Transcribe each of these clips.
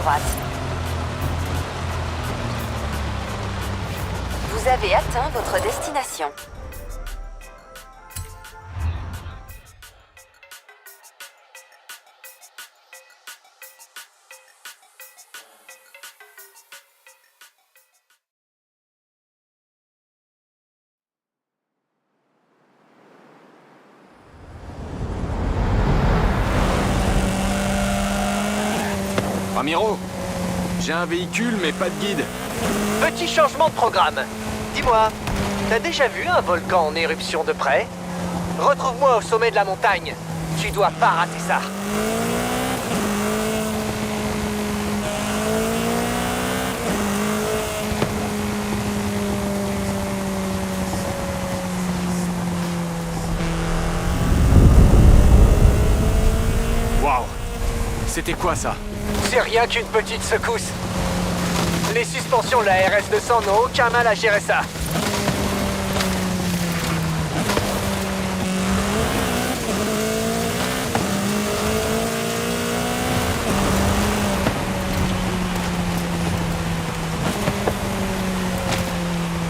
droite. Vous avez atteint votre destination. Ramiro, j'ai un véhicule mais pas de guide. Petit changement de programme. Dis-moi, t'as déjà vu un volcan en éruption de près? Retrouve-moi au sommet de la montagne. Tu dois pas rater ça. Waouh! C'était quoi ça? C'est rien qu'une petite secousse. Les suspensions de la RS-200 n'ont aucun mal à gérer ça.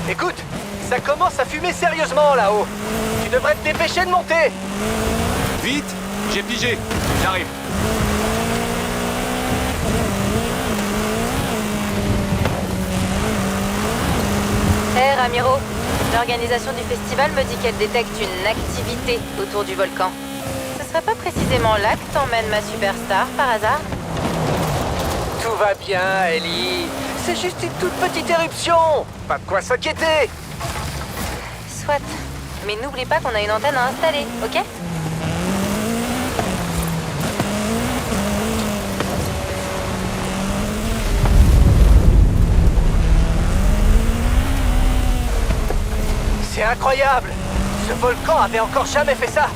Écoute, ça commence à fumer sérieusement là-haut. Tu devrais te dépêcher de monter. Vite! J'ai pigé! J'arrive! Hé Ramiro, l'organisation du festival me dit qu'elle détecte une activité autour du volcan. Ce serait pas précisément là que t'emmènes ma superstar par hasard? Tout va bien, Ellie. C'est juste une toute petite éruption. Pas de quoi s'inquiéter. Soit. Mais n'oublie pas qu'on a une antenne à installer, ok? C'est incroyable. Ce volcan avait encore jamais fait ça.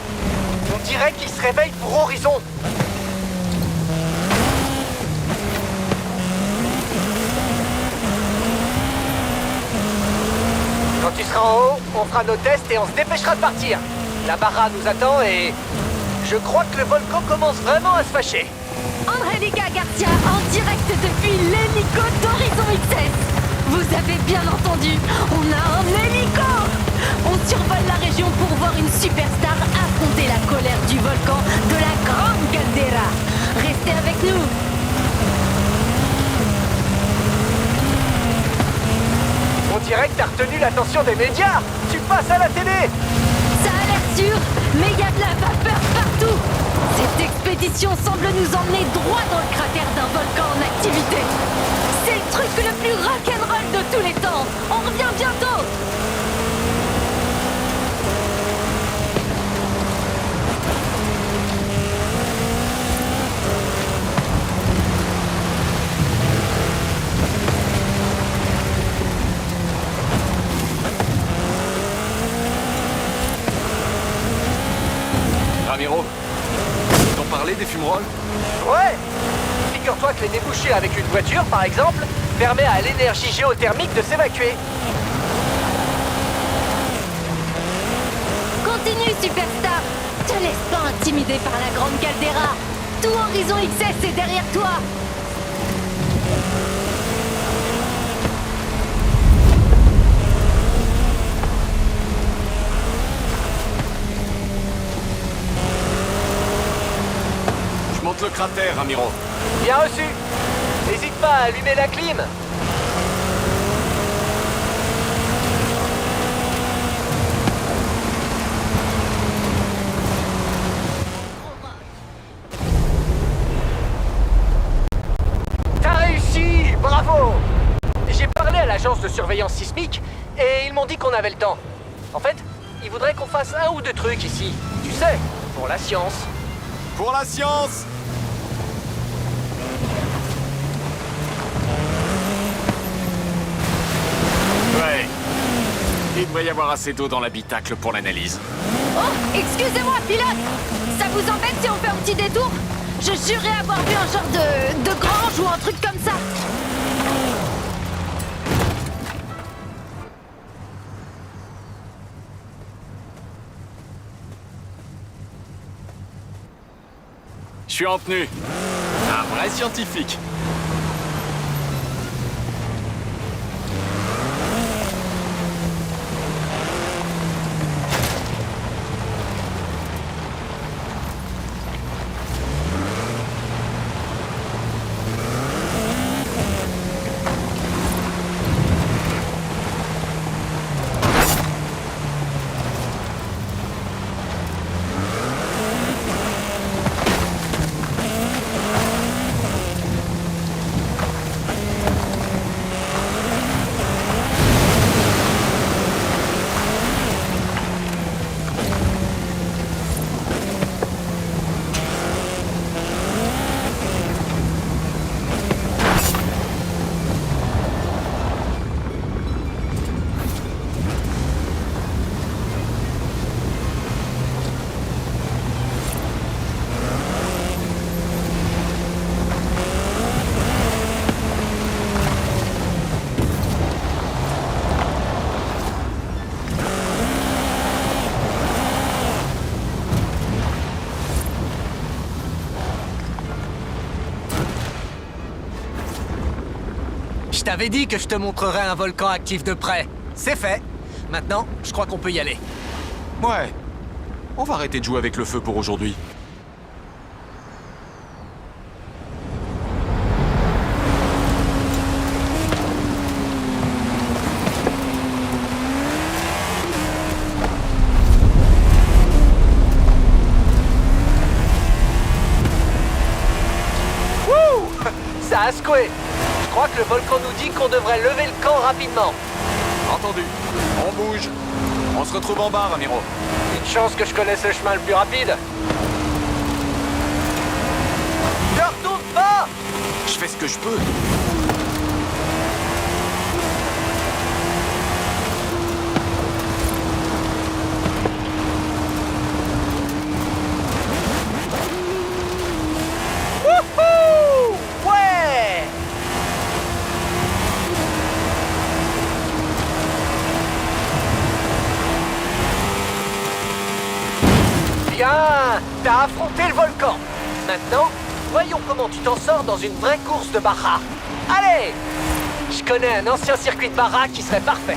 On dirait qu'il se réveille pour Horizon. Quand tu seras en haut, on fera nos tests et on se dépêchera de partir. La Barra nous attend et... je crois que le volcan commence vraiment à se fâcher. Angelica Garcia, en direct depuis l'hélico d'Horizon XS. Vous avez bien entendu, on a un hélico. On survole la région pour voir une superstar affronter la colère du volcan de la Grande Caldera. Restez avec nous. On dirait que t'as retenu l'attention des médias. Tu passes à la télé. Ça a l'air sûr, mais il y a de la vapeur partout. Cette expédition semble nous emmener droit dans le cratère d'un volcan en activité. C'est le truc le plus rock'n'roll de tous les temps. On revient bientôt. Ramiro, t'en parlais des fumerolles? Ouais. Figure-toi que les débouchés avec une voiture, par exemple, permet à l'énergie géothermique de s'évacuer. Continue, superstar. Te laisse pas intimider par la Grande Caldera. Tout Horizon XS est derrière toi. Je monte le cratère, Ramiro. Bien reçu. N'hésite pas à allumer la clim. T'as réussi. Bravo. J'ai parlé à l'agence de surveillance sismique et ils m'ont dit qu'on avait le temps. En fait, ils voudraient qu'on fasse un ou deux trucs ici. Tu sais, pour la science. Pour la science! Ouais. Il devrait y avoir assez d'eau dans l'habitacle pour l'analyse. Oh, excusez-moi, pilote. Ça vous embête si on fait un petit détour? Je jurais avoir vu un genre de grange ou un truc comme ça. Je suis en tenue. Un vrai scientifique. t'avais dit que je te montrerais un volcan actif de près. C'est fait. Maintenant, je crois qu'on peut y aller. Ouais. On va arrêter de jouer avec le feu pour aujourd'hui. Wouh! Ça a secoué. Je crois que le volcan nous dit qu'on devrait lever le camp rapidement. Entendu. On bouge. On se retrouve en bas, Ramiro. Une chance que je connaisse le chemin le plus rapide. Ne retourne pas! Je fais ce que je peux. Wouhou! Ouais! Bien! T'as affronté le volcan. Maintenant, voyons comment tu t'en sors dans une vraie course de Baja. Allez! Je connais un ancien circuit de Baja qui serait parfait.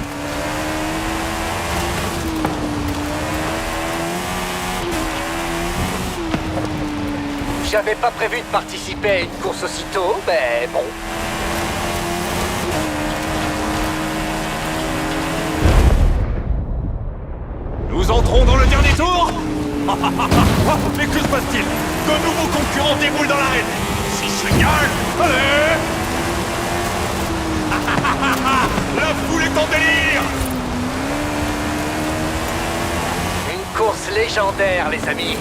J'avais pas prévu de participer à une course aussitôt, mais bon. Nous entrons dans le dernier tour. Mais que se passe-t-il? De nouveaux concurrents déboulent dans l'arène. C'est génial. Allez. La foule est en délire. Une course légendaire, les amis.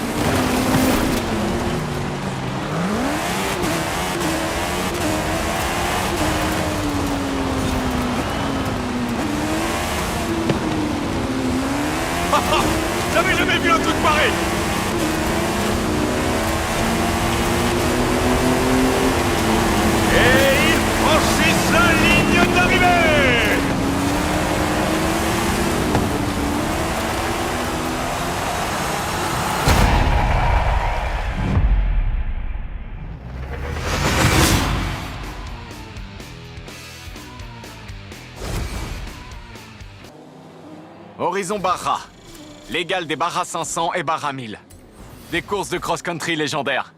J'avais jamais vu un truc pareil. Et ils franchissent la ligne d'arrivée. Horizon Baja. L'égal des Baja 500 et Baja 1000. Des courses de cross-country légendaires.